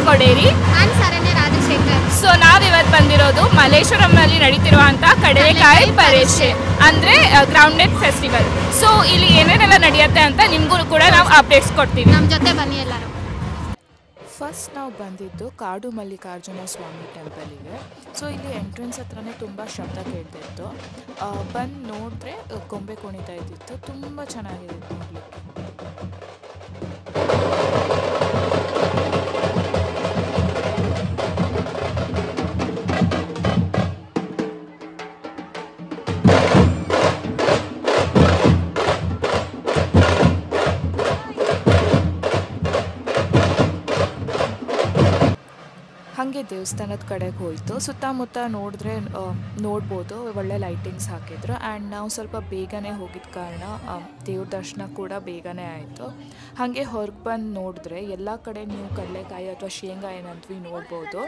ಕೊಡೇರಿ. ನಾನು ಶರಣ್ಯ ರಾಜಶೇಖರ್. ಸೊ ನಾವಿವತ್ತು ಬಂದಿರೋದು ಮಲ್ಲೇಶ್ವರಂನಲ್ಲಿ ನಡೀತಿರುವಂಥ ಕಡಲೆಕಾಯಿ ಪರೀಕ್ಷೆ ಅಂದರೆ ಗ್ರೌಂಡ್ನೆಟ್ ಫೆಸ್ಟಿವಲ್. ಸೊ ಇಲ್ಲಿ ಏನೇನೆಲ್ಲ ನಡೆಯುತ್ತೆ ಅಂತ ನಿಮಗೂ ಕೂಡ ನಾವು ಅಪ್ಡೇಟ್ಸ್ ಕೊಡ್ತೀವಿ. ನಮ್ಮ ಜೊತೆ ಬನ್ನಿ ಎಲ್ಲರೂ. ಫಸ್ಟ್ ನಾವು ಬಂದಿದ್ದು ಕಾಡು ಮಲ್ಲಿಕಾರ್ಜುನ ಸ್ವಾಮಿ ಟೆಂಪಲಿಗೆ. ಸೊ ಇಲ್ಲಿ ಎಂಟ್ರೆನ್ಸ್ ಹತ್ರನೇ ತುಂಬ ಶಬ್ದ ಕೇಳ್ತಿತ್ತು. ಬಂದು ನೋಡಿದ್ರೆ ಗೊಂಬೆ ಕುಣಿತಾ ಇದ್ದಿತ್ತು. ತುಂಬ ಚೆನ್ನಾಗಿದೆ ನೋಡಲಿಕ್ಕೆ. ಹಾಗೆ ದೇವಸ್ಥಾನದ ಕಡೆಗೆ ಹೋಯಿತು. ಸುತ್ತಮುತ್ತ ನೋಡಿದ್ರೆ ನೋಡ್ಬೋದು, ಒಳ್ಳೆ ಲೈಟಿಂಗ್ಸ್ ಹಾಕಿದ್ರು. ಆ್ಯಂಡ್ ನಾವು ಸ್ವಲ್ಪ ಬೇಗನೆ ಹೋಗಿದ್ದ ಕಾರಣ ದೇವ್ರ ದರ್ಶನ ಕೂಡ ಬೇಗನೆ ಆಯಿತು. ಹಾಗೆ ಹೊರಗೆ ಬಂದು ನೋಡಿದ್ರೆ ಎಲ್ಲ ಕಡೆ ನೀವು ಕಡಲೆಕಾಯಿ ಅಥವಾ ಶೇಂಗಾ ಏನಂತೀವಿ ನೋಡ್ಬೋದು.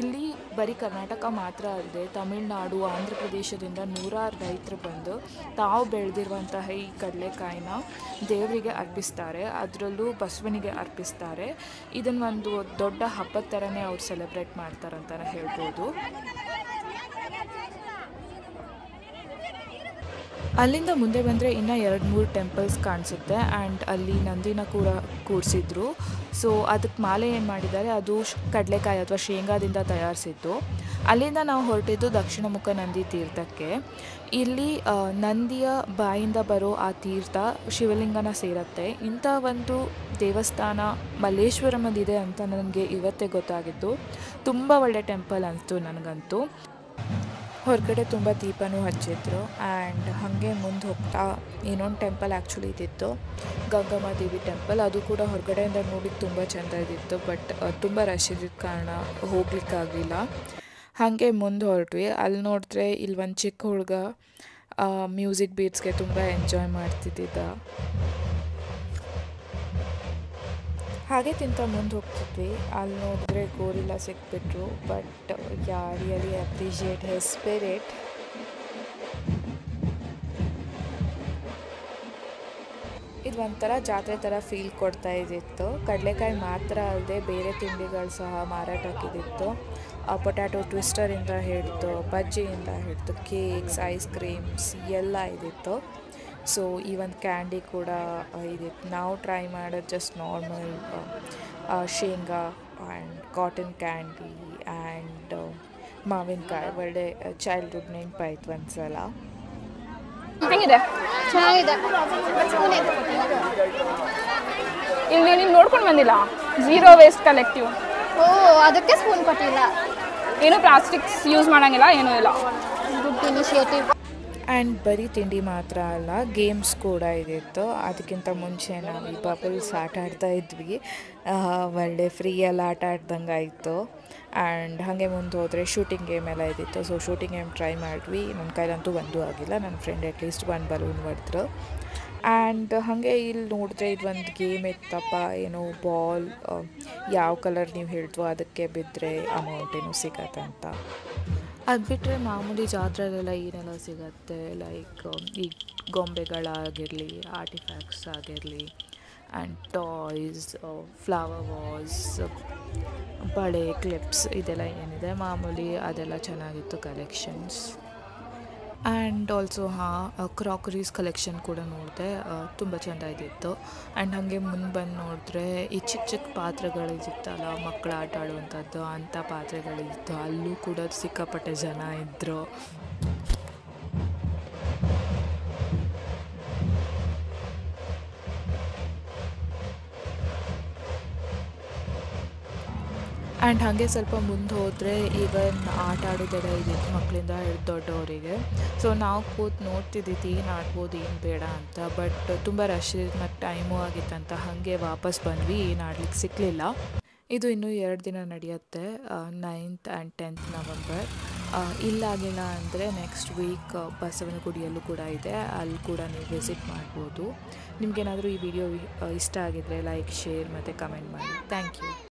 ಇಲ್ಲಿ ಬರೀ ಕರ್ನಾಟಕ ಮಾತ್ರ ಅಲ್ಲದೆ ತಮಿಳುನಾಡು, ಆಂಧ್ರ ಪ್ರದೇಶದಿಂದ ನೂರಾರು ರೈತರು ಬಂದು ತಾವು ಬೆಳೆದಿರುವಂತಹ ಈ ಕಡಲೆಕಾಯಿನ ದೇವರಿಗೆ ಅರ್ಪಿಸ್ತಾರೆ. ಅದರಲ್ಲೂ ಬಸವನಿಗೆ ಅರ್ಪಿಸ್ತಾರೆ. ಇದನ್ನೊಂದು ದೊಡ್ಡ ಹಬ್ಬದ ಥರನೇ ಅವ್ರು ಸೆಲೆಬ್ರೇಟ್ ಮಾಡ್ತಾರಂತಲೇ ಹೇಳ್ಬೋದು. ಅಲ್ಲಿಂದ ಮುಂದೆ ಬಂದರೆ ಇನ್ನೂ 2-3 ಟೆಂಪಲ್ಸ್ ಕಾಣಿಸುತ್ತೆ. ಆ್ಯಂಡ್ ಅಲ್ಲಿ ನಂದಿನ ಕೂಡ ಕೂರಿಸಿದ್ರು. ಸೊ ಅದಕ್ಕೆ ಮಾಲೆ ಏನು ಮಾಡಿದ್ದಾರೆ ಅದು ಕಡಲೆಕಾಯಿ ಅಥವಾ ಶೇಂಗಾದಿಂದ ತಯಾರಿಸಿದ್ದು. ಅಲ್ಲಿಂದ ನಾವು ಹೊರಟಿದ್ದು ದಕ್ಷಿಣಮುಖ ನಂದಿ ತೀರ್ಥಕ್ಕೆ. ಇಲ್ಲಿ ನಂದಿಯ ಬಾಯಿಂದ ಬರೋ ಆ ತೀರ್ಥ ಶಿವಲಿಂಗನ ಸೇರುತ್ತೆ. ಇಂಥ ಒಂದು ದೇವಸ್ಥಾನ ಮಲ್ಲೇಶ್ವರಮಲ್ಲಿದೆ ಅಂತ ನನಗೆ ಇವತ್ತೇ ಗೊತ್ತಾಗಿತ್ತು. ತುಂಬ ಒಳ್ಳೆ ಟೆಂಪಲ್ ಅನಿಸ್ತು ನನಗಂತೂ. ಹೊರಗಡೆ ತುಂಬ ದೀಪನೂ ಹಚ್ಚಿದ್ರು. ಆ್ಯಂಡ್ ಹಾಗೆ ಮುಂದೆ ಹೋಗ್ತಾ ಇನ್ನೊಂದು ಟೆಂಪಲ್ ಆ್ಯಕ್ಚುಲಿ ಇದ್ದಿತ್ತು, ಗಂಗಮ್ಮ ದೇವಿ ಟೆಂಪಲ್. ಅದು ಕೂಡ ಹೊರಗಡೆಯಿಂದ ನೋಡಿದ್ದು ತುಂಬ ಚೆಂದ ಇದ್ದಿತ್ತು. ಬಟ್ ತುಂಬ ರಶ್ ಇದ್ದಿದ್ದ ಕಾರಣ ಹೋಗ್ಲಿಕ್ಕಾಗಲಿಲ್ಲ. ಹಾಗೆ ಮುಂದೆ ಹೊರಟ್ವಿ. ಅಲ್ಲಿ ನೋಡಿದ್ರೆ ಇಲ್ಲಿ ಒಂದು ಚಿಕ್ಕ ಹುಡುಗ ಮ್ಯೂಸಿಕ್ ಬೀಟ್ಸ್ಗೆ ತುಂಬ ಎಂಜಾಯ್ ಮಾಡ್ತಿದ್ದ. ಹಾಗೆ ತಿಂತ ಮುಂದೆ ಹೋಗ್ತಿದ್ವಿ. ಅಲ್ಲಿ ನೋಡಿದ್ರೆ ಗೋರಿಲ್ಲ ಸಿಕ್ಬಿಟ್ರು. But really appreciate his spirit. ಇದು ಒಂಥರ ಜಾತ್ರೆ ಥರ ಫೀಲ್ ಕೊಡ್ತಾ ಇದ್ದಿತ್ತು. ಕಡಲೆಕಾಯಿ ಮಾತ್ರ ಅಲ್ಲದೆ ಬೇರೆ ತಿಂಡಿಗಳು ಸಹ ಮಾರಾಟಕ್ಕಿದ್ದಿತ್ತು. ಪೊಟ್ಯಾಟೊ ಟ್ವಿಸ್ಟರಿಂದ ಹಿಡಿದು ಬಜ್ಜಿಯಿಂದ ಹಿಡಿದು ಕೇಕ್ಸ್, ಐಸ್ ಕ್ರೀಮ್ಸ್ ಎಲ್ಲ ಇದ್ದಿತ್ತು. ಸೊ ಈ ಒಂದು ಕ್ಯಾಂಡಿ ಕೂಡ ಇದಿತ್ತು. ನಾವು ಟ್ರೈ ಮಾಡೋದು ಜಸ್ಟ್ ನಾರ್ಮಲ್ ಶೇಂಗಾ ಆ್ಯಂಡ್ ಕಾಟನ್ ಕ್ಯಾಂಡಿ ಆ್ಯಂಡ್ ಮಾವಿನಕಾಯಿ. ಒಳ್ಳೆ ಚೈಲ್ಡ್ಹುಡ್ ನೆನಪಾಯ್ತು ಒಂದ್ಸಲ. ಹೆಂಗಿದೆ? ಚೆನ್ನಾಗಿದೆ. ಇಲ್ಲಿ ನೀವು ನೋಡ್ಕೊಂಡು ಬಂದಿಲ್ಲ, ಝೀರೋ ವೇಸ್ಟ್ ಕಲೆಕ್ಟಿವ್. ಓ, ಅದಕ್ಕೆ ಸ್ಪೂನ್ ಕೊಟ್ಟಿಲ್ಲ. ಏನು ಪ್ಲಾಸ್ಟಿಕ್ಸ್ ಯೂಸ್ ಮಾಡೋಂಗಿಲ್ಲ, ಏನೂ ಇಲ್ಲ. Good initiative. ಆ್ಯಂಡ್ ಬರೀ ತಿಂಡಿ ಮಾತ್ರ ಅಲ್ಲ, ಗೇಮ್ಸ್ ಕೂಡ ಇದ್ದಿತ್ತು. ಅದಕ್ಕಿಂತ ಮುಂಚೆ ನಾವು ಈ ಬಬಲ್ಸ್ ಆಟ ಆಡ್ತಾ ಇದ್ವಿ. ಒಳ್ಳೆ ಫ್ರೀಯಲ್ಲಿ ಆಟ ಆಡ್ದಂಗೆ ಆಯಿತು. ಆ್ಯಂಡ್ ಹಾಗೆ ಮುಂದೆ ಹೋದರೆ ಶೂಟಿಂಗ್ ಗೇಮ್ ಎಲ್ಲ ಇದ್ದಿತ್ತು. ಸೊ ಶೂಟಿಂಗ್ ಗೇಮ್ ಟ್ರೈ ಮಾಡಿದ್ವಿ. ನನ್ನ ಕೈಲಂತೂ ಒಂದೂ ಆಗಿಲ್ಲ. ನನ್ನ ಫ್ರೆಂಡ್ ಅಟ್ಲೀಸ್ಟ್ 1 ಬಲೂನ್ ಹೊಡೆದ್ರು. ಆ್ಯಂಡ್ ಹಾಗೆ ಇಲ್ಲಿ ನೋಡಿದ್ರೆ ಇದೊಂದು ಗೇಮ್ ಇತ್ತಪ್ಪ, ಏನೋ ಬಾಲ್ ಯಾವ ಕಲರ್ ನೀವು ಹೇಳ್ತೀವೋ ಅದಕ್ಕೆ ಬಿದ್ದರೆ ಅಮೌಂಟ್ ಏನೋ ಸಿಗತ್ತೆ ಅಂತ. ಅದು ಬಿಟ್ಟರೆ ಮಾಮೂಲಿ ಜಾತ್ರೆಲೆಲ್ಲ ಏನೆಲ್ಲ ಸಿಗತ್ತೆ, ಲೈಕ್ ಈ ಗೊಂಬೆಗಳಾಗಿರಲಿ, ಆರ್ಟಿಫ್ಯಾಕ್ಟ್ಸ್ ಆಗಿರಲಿ, ಆ್ಯಂಡ್ ಟಾಯ್ಸ್, ಫ್ಲವರ್ ವಾಸ್, ಬಳೆ, ಕ್ಲಿಪ್ಸ್, ಇದೆಲ್ಲ ಏನಿದೆ ಮಾಮೂಲಿ ಅದೆಲ್ಲ ಚೆನ್ನಾಗಿತ್ತು ಕಲೆಕ್ಷನ್ಸ್. ಆ್ಯಂಡ್ ಆಲ್ಸೋ ಕ್ರಾಕರೀಸ್ ಕಲೆಕ್ಷನ್ ಕೂಡ ನೋಡಿದೆ, ತುಂಬ ಚೆಂದ ಇದ್ದಿತ್ತು. ಆ್ಯಂಡ್ ಹಾಗೆ ಮುಂದೆ ಬಂದು ನೋಡಿದ್ರೆ ಈ ಚಿಕ್ಕ ಚಿಕ್ಕ ಪಾತ್ರೆಗಳಿದ್ದಿತ್ತಲ್ಲ, ಮಕ್ಕಳು ಆಟ ಆಡುವಂಥದ್ದು ಅಂಥ ಪಾತ್ರೆಗಳಿತ್ತು. ಅಲ್ಲೂ ಕೂಡ ಸಿಕ್ಕಾಪಟ್ಟೆ ಜನ ಇದ್ದರು. ಆ್ಯಂಡ್ ಹಾಗೆ ಸ್ವಲ್ಪ ಮುಂದೆ ಹೋದರೆ ಈವನ್ ಆಟ ಆಡೋದೆಲ್ಲ ಇದ್ದಿತ್ತು, ಮಕ್ಕಳಿಂದ ಹಿಡಿದು ದೊಡ್ಡವರಿಗೆ. ಸೊ ನಾವು ಕೂತು ನೋಡ್ತಿದ್ದಿದ್ದು ಏನು ಆಡ್ಬೋದು ಏನು ಬೇಡ ಅಂತ. ಬಟ್ ತುಂಬ ರಶ್ ಇದ್ದು ಮತ್ತು ಟೈಮು ಆಗಿತ್ತಂತ ಹಾಗೆ ವಾಪಸ್ ಬಂದ್ವಿ. ಏನು ಆಡ್ಲಿಕ್ಕೆ ಸಿಕ್ಕಲಿಲ್ಲ. ಇದು ಇನ್ನೂ 2 ದಿನ ನಡೆಯುತ್ತೆ, 9th and 10th ನವಂಬರ್. ಇಲ್ಲಾಗಿಲ್ಲ ಅಂದರೆ ನೆಕ್ಸ್ಟ್ ವೀಕ್ ಬಸವನಗುಡಿಯಲ್ಲೂ ಕೂಡ ಇದೆ, ಅಲ್ಲಿ ಕೂಡ ನೀವು ವಿಸಿಟ್ ಮಾಡ್ಬೋದು. ನಿಮಗೇನಾದರೂ ಈ ವಿಡಿಯೋ ಇಷ್ಟ ಆಗಿದ್ದರೆ ಲೈಕ್, ಶೇರ್ ಮತ್ತು ಕಮೆಂಟ್ ಮಾಡಿ. Thank you.